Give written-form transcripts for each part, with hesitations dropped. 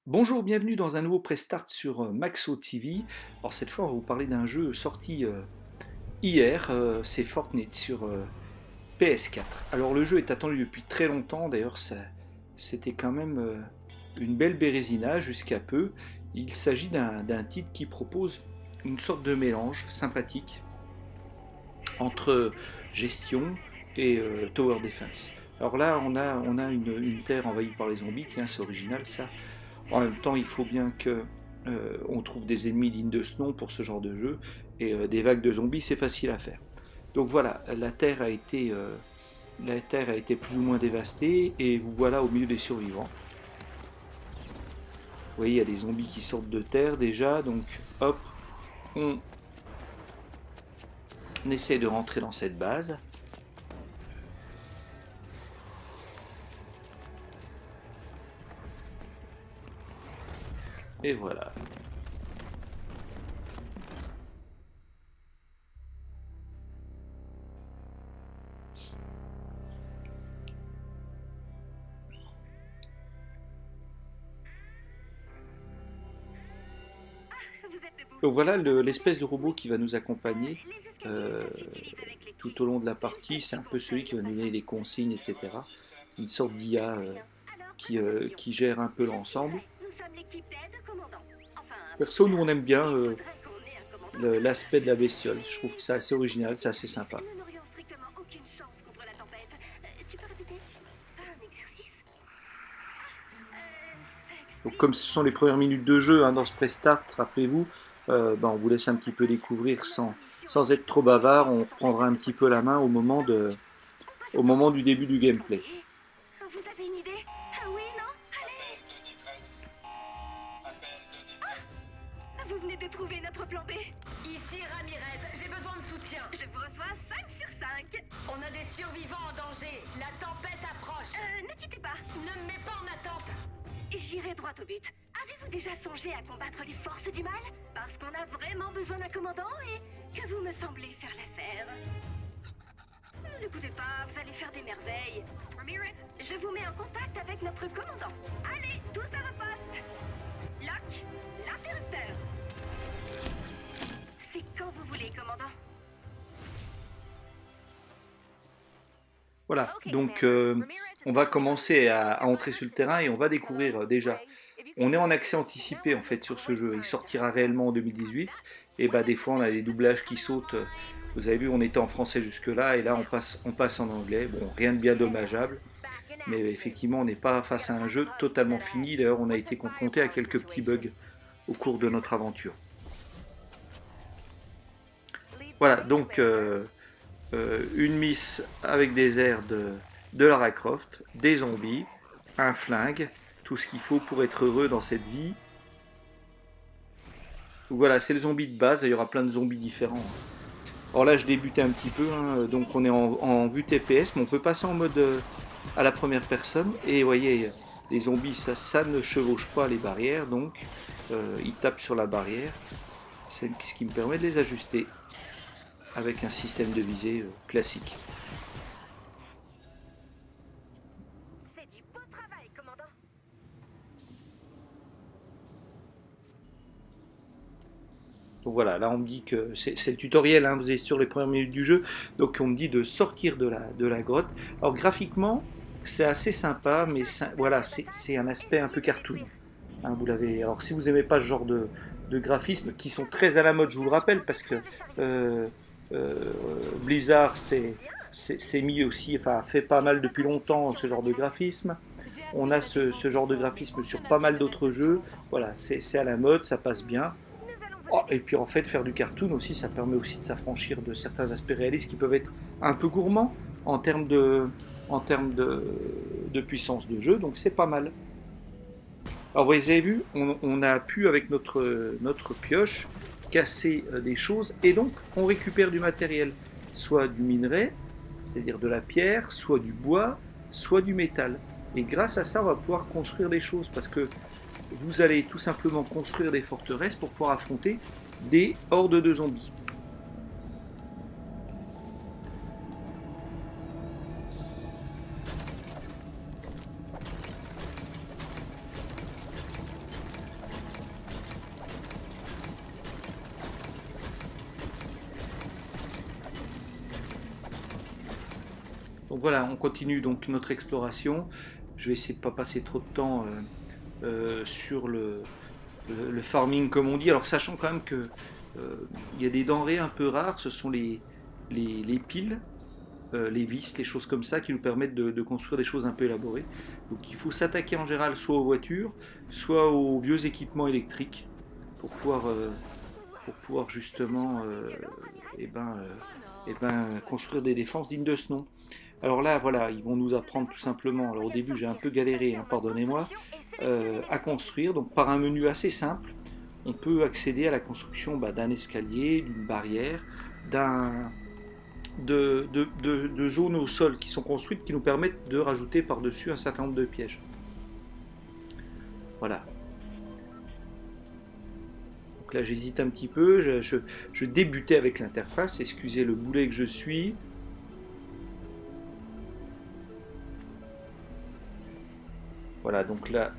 Bonjour, bienvenue dans un nouveau Prestart sur Maxo TV. Alors cette fois, on va vous parler d'un jeu sorti hier, c'est Fortnite sur PS4. Alors le jeu est attendu depuis très longtemps, d'ailleurs c'était quand même une belle bérésina jusqu'à peu. Il s'agit d'un titre qui propose une sorte de mélange sympathique entre gestion et tower defense. Alors là, on a une terre envahie par les zombies, tiens, c'est original ça. En même temps, il faut bien que on trouve des ennemis dignes de ce nom pour ce genre de jeu, et des vagues de zombies, c'est facile à faire. Donc voilà, la Terre a été plus ou moins dévastée, et vous voilà au milieu des survivants. Vous voyez, il y a des zombies qui sortent de terre déjà, donc hop, on essaie de rentrer dans cette base. Et voilà. Donc voilà l'espèce de robot qui va nous accompagner euh, tout au long de la partie. C'est un peu celui qui va nous donner les consignes, etc. Une sorte d'IA qui gère un peu l'ensemble. Perso, nous on aime bien l'aspect de la bestiole. Je trouve que c'est assez original, c'est assez sympa. Donc comme ce sont les premières minutes de jeu hein, dans ce prestart, rappelez-vous, on vous laisse un petit peu découvrir sans être trop bavard. On reprendra un petit peu la main au moment du début du gameplay. Vous avez une idée? Ah oui, non? Allez! Appel de détresse. Appel de détresse. Vous venez de trouver notre plan B. Ici Ramirez, j'ai besoin de soutien. Je vous reçois 5 sur 5. On a des survivants en danger. La tempête approche. Ne quittez pas. Ne me mets pas en attente. J'irai droit au but. Avez-vous déjà songé à combattre les forces du mal? Parce qu'on a vraiment besoin d'un commandant et que vous me semblez faire l'affaire. Ne l'écoutez pas, vous allez faire des merveilles. Ramirez, je vous mets en contact avec notre commandant. Allez, tous à vos postes. Lock, l'interrupteur. C'est quand vous voulez, commandant. Voilà, donc on va commencer à entrer sur le terrain et on va découvrir déjà. On est en accès anticipé en fait sur ce jeu. Il sortira réellement en 2018. Et bah des fois on a des doublages qui sautent. Vous avez vu, on était en français jusque-là et là on passe en anglais. Bon, rien de bien dommageable. Mais effectivement, on n'est pas face à un jeu totalement fini. D'ailleurs, on a été confronté à quelques petits bugs au cours de notre aventure. Voilà, donc une miss avec des airs de Lara Croft, des zombies, un flingue, tout ce qu'il faut pour être heureux dans cette vie. Donc voilà, c'est le zombie de base, il y aura plein de zombies différents. Alors là, je débutais un petit peu, hein, donc on est en vue TPS, mais on peut passer en mode à la première personne. Et vous voyez, les zombies, ça ne chevauche pas les barrières, donc ils tapent sur la barrière. C'est ce qui me permet de les ajuster avec un système de visée classique. C'est du beau travail, commandant. Donc voilà, là on me dit que c'est le tutoriel, hein, vous êtes sur les premières minutes du jeu, donc on me dit de sortir de la grotte. Alors graphiquement, c'est assez sympa, mais voilà, c'est un aspect un peu cartoon. Hein, vous l'avez. Alors si vous aimez pas ce genre de graphismes qui sont très à la mode, je vous le rappelle, parce que euh, Blizzard s'est mis aussi, enfin fait pas mal depuis longtemps ce genre de graphisme. On a ce genre de graphisme sur pas mal d'autres jeux. Voilà, c'est à la mode, ça passe bien. Oh, et puis en fait, faire du cartoon aussi, ça permet aussi de s'affranchir de certains aspects réalistes qui peuvent être un peu gourmands en termes de puissance de jeu, donc c'est pas mal. Alors vous avez vu, on a pu avec notre pioche casser des choses et donc on récupère du matériel, soit du minerai, c'est-à-dire de la pierre, soit du bois, soit du métal. Et grâce à ça, on va pouvoir construire des choses parce que vous allez tout simplement construire des forteresses pour pouvoir affronter des hordes de zombies. Donc voilà, on continue donc notre exploration. Je vais essayer de ne pas passer trop de temps sur le farming comme on dit. Alors sachant quand même que il y a des denrées un peu rares, ce sont les piles, les vis, les choses comme ça qui nous permettent de construire des choses un peu élaborées. Donc il faut s'attaquer en général soit aux voitures, soit aux vieux équipements électriques pour pouvoir justement construire des défenses dignes de ce nom. Alors là, voilà, ils vont nous apprendre tout simplement, alors au début j'ai un peu galéré, hein, pardonnez-moi, à construire. Donc par un menu assez simple, on peut accéder à la construction d'un escalier, d'une barrière, de zones au sol qui sont construites qui nous permettent de rajouter par-dessus un certain nombre de pièges. Voilà. Donc là j'hésite un petit peu, je débutais avec l'interface, excusez le boulet que je suis. Voilà, donc là,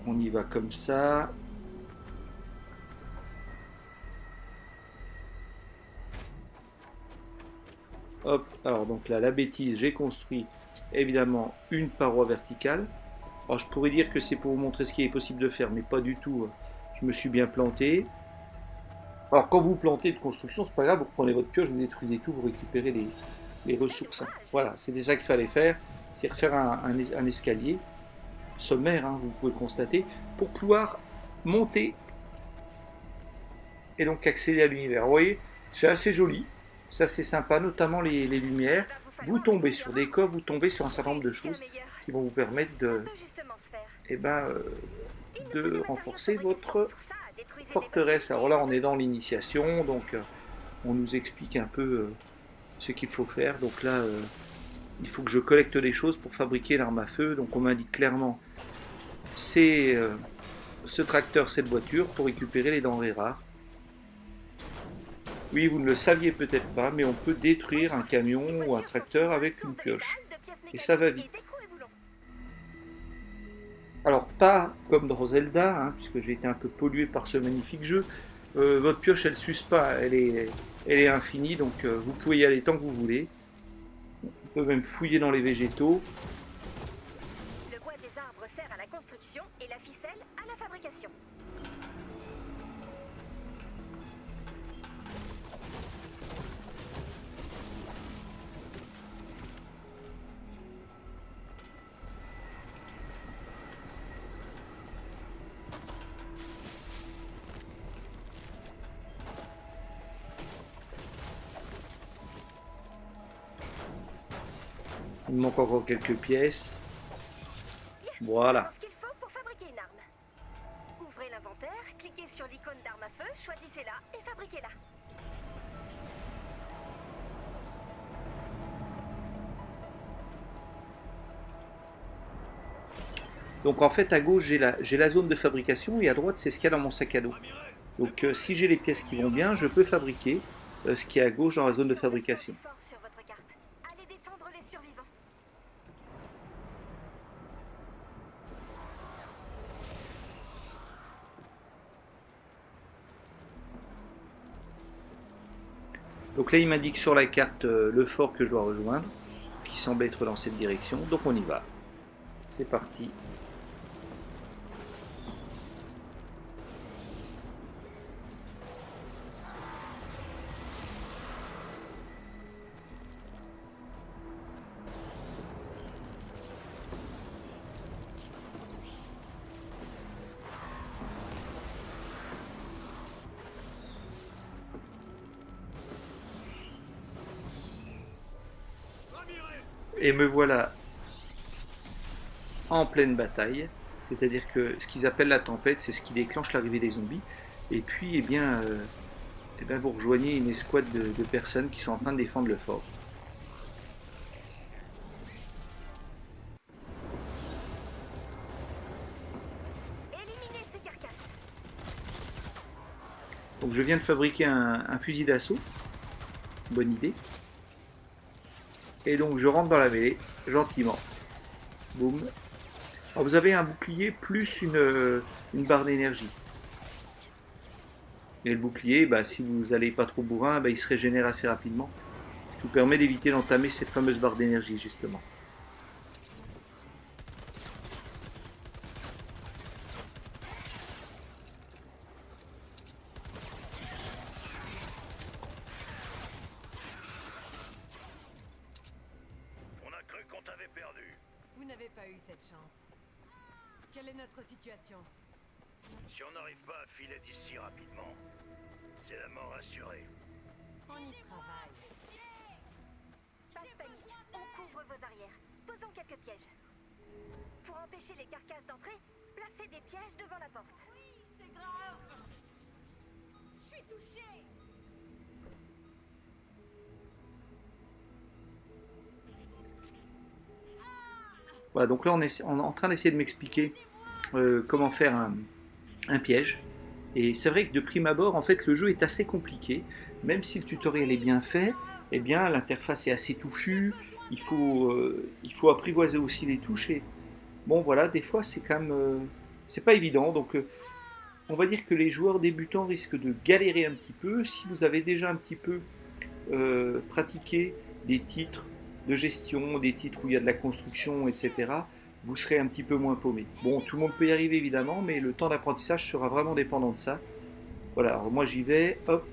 on y va comme ça. Hop, alors donc là, la bêtise, j'ai construit évidemment une paroi verticale. Alors je pourrais dire que c'est pour vous montrer ce qui est possible de faire, mais pas du tout. Je me suis bien planté. Alors quand vous plantez de construction, c'est pas grave, vous reprenez votre pioche, vous détruisez tout, vous récupérez les ressources. Voilà, c'était ça qu'il fallait faire, c'est refaire un escalier sommaire, hein, vous pouvez le constater, pour pouvoir monter et donc accéder à l'univers. Vous voyez, c'est assez joli, c'est assez sympa, notamment les lumières. Vous tombez sur des coffres, vous tombez sur un certain nombre de choses qui vont vous permettre de renforcer votre forteresse. Alors là, on est dans l'initiation, donc on nous explique un peu ce qu'il faut faire. Donc là, il faut que je collecte des choses pour fabriquer l'arme à feu. Donc on m'indique clairement, c'est ce tracteur, cette voiture, pour récupérer les denrées rares. Oui, vous ne le saviez peut-être pas, mais on peut détruire un camion ou un tracteur avec une pioche. Et ça va vite. Alors pas comme dans Zelda, hein, puisque j'ai été un peu pollué par ce magnifique jeu. Votre pioche, elle ne s'use pas, elle est infinie, donc vous pouvez y aller tant que vous voulez. On peut même fouiller dans les végétaux. Le bois des arbres sert à la construction et la ficelle à la fabrication. Il me manque encore quelques pièces. Voilà. Ce qu'il faut pour fabriquer une arme. Ouvrez l'inventaire, cliquez sur l'icône d'arme à feu, choisissez-la et fabriquez-la. Donc en fait à gauche j'ai la zone de fabrication et à droite c'est ce qu'il y a dans mon sac à dos. Donc si j'ai les pièces qui vont bien, je peux fabriquer ce qui est à gauche dans la zone de fabrication. Sur votre carte. Allez défendre les survivants. Donc là il m'indique sur la carte le fort que je dois rejoindre, qui semble être dans cette direction, donc on y va. C'est parti. Et me voilà en pleine bataille, c'est-à-dire que ce qu'ils appellent la tempête, c'est ce qui déclenche l'arrivée des zombies. Et puis, vous rejoignez une escouade de personnes qui sont en train de défendre le fort. Éliminez ces carcasses. Donc je viens de fabriquer un fusil d'assaut, bonne idée. Et donc je rentre dans la mêlée, gentiment. Boum. Alors vous avez un bouclier plus une barre d'énergie. Et le bouclier, si vous n'allez pas trop bourrin, il se régénère assez rapidement. qui vous permet d'éviter d'entamer cette fameuse barre d'énergie justement. On a cru qu'on t'avait perdu. Vous n'avez pas eu cette chance. Quelle est notre situation? Si on n'arrive pas à filer d'ici rapidement, c'est la mort assurée. On y travaille. Pas de panique, on couvre vos arrières. Posons quelques pièges. Pour empêcher les carcasses d'entrer, placez des pièges devant la porte. Oui, c'est grave. Je suis touchée. Voilà, donc là on est en train d'essayer de m'expliquer comment faire un piège. Et c'est vrai que de prime abord, en fait, le jeu est assez compliqué. Même si le tutoriel est bien fait, eh bien, l'interface est assez touffue. Il faut apprivoiser aussi les touches. Et bon, voilà, des fois, c'est quand même, c'est pas évident. Donc, on va dire que les joueurs débutants risquent de galérer un petit peu. Si vous avez déjà un petit peu pratiqué des titres de gestion, des titres où il y a de la construction, etc., vous serez un petit peu moins paumé. Bon, tout le monde peut y arriver évidemment, mais le temps d'apprentissage sera vraiment dépendant de ça. Voilà, alors moi j'y vais, hop,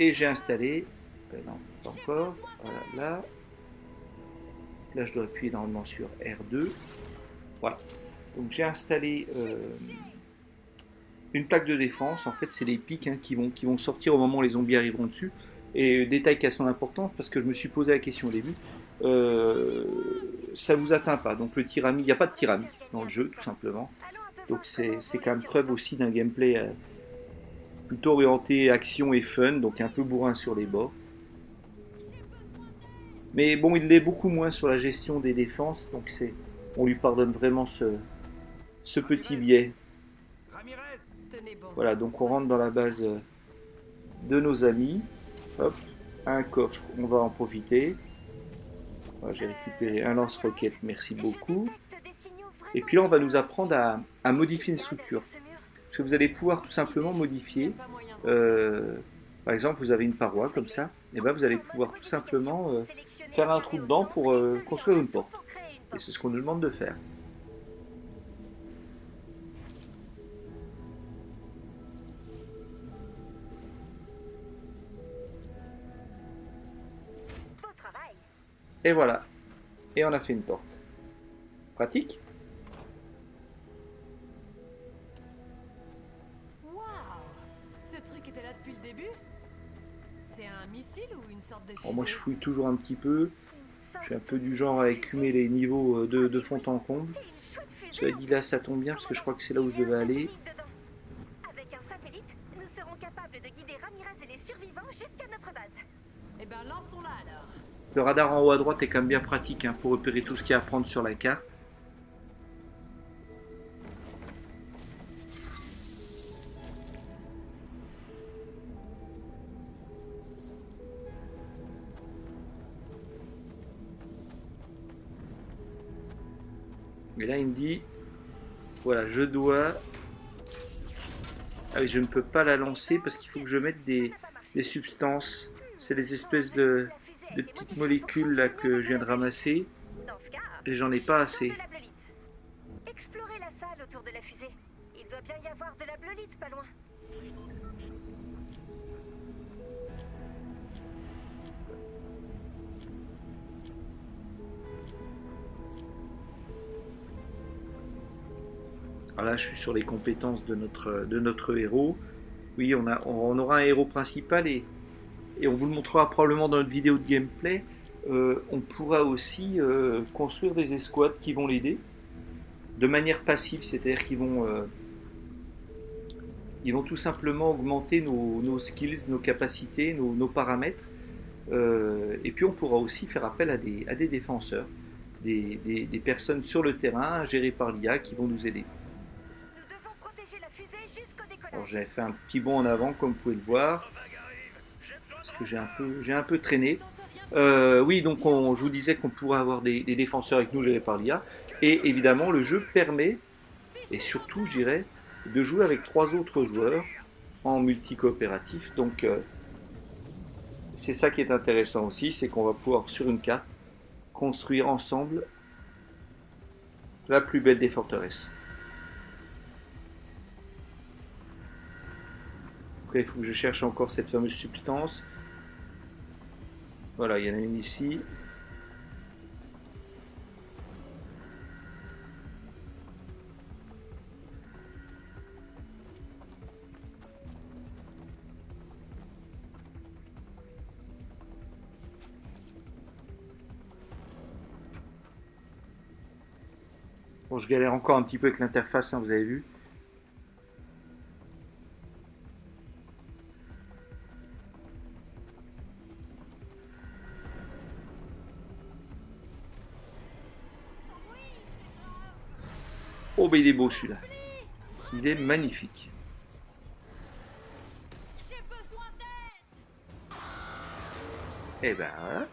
et j'ai installé, non, pas encore, voilà, là je dois appuyer normalement sur R2, voilà, donc j'ai installé une plaque de défense. En fait c'est les pics hein, qui vont sortir au moment où les zombies arriveront dessus. Et détail qui a son importance, parce que je me suis posé la question au début, ça vous atteint pas. Donc le tirami, il n'y a pas de tirami dans le jeu, tout simplement. Donc c'est quand même preuve aussi d'un gameplay plutôt orienté action et fun, donc un peu bourrin sur les bords. Mais bon, il l'est beaucoup moins sur la gestion des défenses, donc on lui pardonne vraiment ce petit biais. Tenez bon. Voilà, donc on rentre dans la base de nos amis. Hop, un coffre, on va en profiter. Voilà, j'ai récupéré un lance-roquette, merci beaucoup. Et puis là, on va nous apprendre à modifier une structure. Parce que vous allez pouvoir tout simplement modifier. Par exemple, vous avez une paroi comme ça. Et bien, vous allez pouvoir tout simplement faire un trou dedans pour construire une porte. Et c'est ce qu'on nous demande de faire. Et voilà. Et on a fait une porte. Pratique. Waouh! Ce truc était là depuis le début? C'est un missile ou une sorte de fusée? Bon, moi je fouille toujours un petit peu. Je suis un peu du genre à écumer les niveaux de fond en comble. Cela dit, là ça tombe bien parce que je crois que c'est là où je devais aller. Avec un satellite, nous serons capables de guider Ramirez et les survivants jusqu'à notre base. Eh ben lançons-la alors. Le radar en haut à droite est quand même bien pratique hein, pour repérer tout ce qu'il y a à prendre sur la carte. Et là il me dit, voilà, je dois... Ah oui, je ne peux pas la lancer parce qu'il faut que je mette des substances. C'est des espèces de petites molécules là que je viens de ramasser. Et j'en ai pas assez. Explorez la salle autour de la fusée. Il doit bien y avoir de la bleulite pas loin. Alors là, je suis sur les compétences de notre héros. Oui, on aura un héros principal et on vous le montrera probablement dans notre vidéo de gameplay. On pourra aussi construire des escouades qui vont l'aider de manière passive, c'est-à-dire qu'ils vont tout simplement augmenter nos skills, nos capacités, nos paramètres. Et puis on pourra aussi faire appel à des défenseurs, des personnes sur le terrain gérées par l'IA qui vont nous aider. Nous devons protéger la fusée jusqu'au décollage. Alors j'ai fait un petit bond en avant comme vous pouvez le voir parce que j'ai un peu traîné. Oui, donc je vous disais qu'on pourrait avoir des défenseurs avec nous gérés par l'IA. Et évidemment, le jeu permet, et surtout, je dirais, de jouer avec 3 autres joueurs en multi-coopératif. Donc, c'est ça qui est intéressant aussi, c'est qu'on va pouvoir sur une carte construire ensemble la plus belle des forteresses. Après, il faut que je cherche encore cette fameuse substance. Voilà, il y en a une ici. Bon, je galère encore un petit peu avec l'interface, hein, vous avez vu. Oh, mais il est beau celui-là. Il est magnifique. J'ai besoin d'aide. Et ben voilà.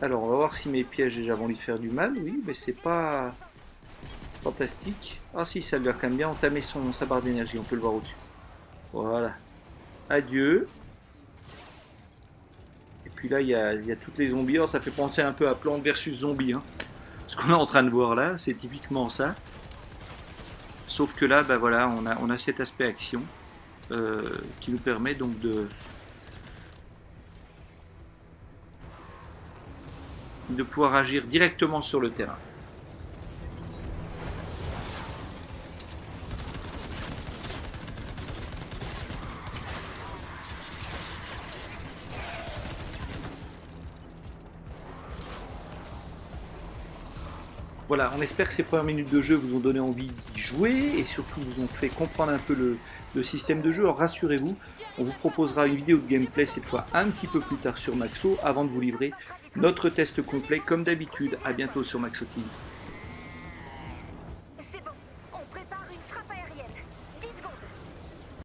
Alors, on va voir si mes pièges déjà vont lui faire du mal. Oui, mais c'est pas fantastique. Ah si, ça lui a quand même bien entamé sa barre d'énergie. On peut le voir au-dessus. Voilà. Adieu. Et puis là, il y a toutes les zombies. Alors, ça fait penser un peu à Plants vs Zombies. Hein. Ce qu'on est en train de voir là, c'est typiquement ça. Sauf que là, ben voilà, on a cet aspect action qui nous permet donc de pouvoir agir directement sur le terrain. Voilà, on espère que ces premières minutes de jeu vous ont donné envie d'y jouer et surtout vous ont fait comprendre un peu le système de jeu. Alors rassurez-vous, on vous proposera une vidéo de gameplay cette fois un petit peu plus tard sur Maxo avant de vous livrer notre test complet comme d'habitude. A bientôt sur Maxo TV.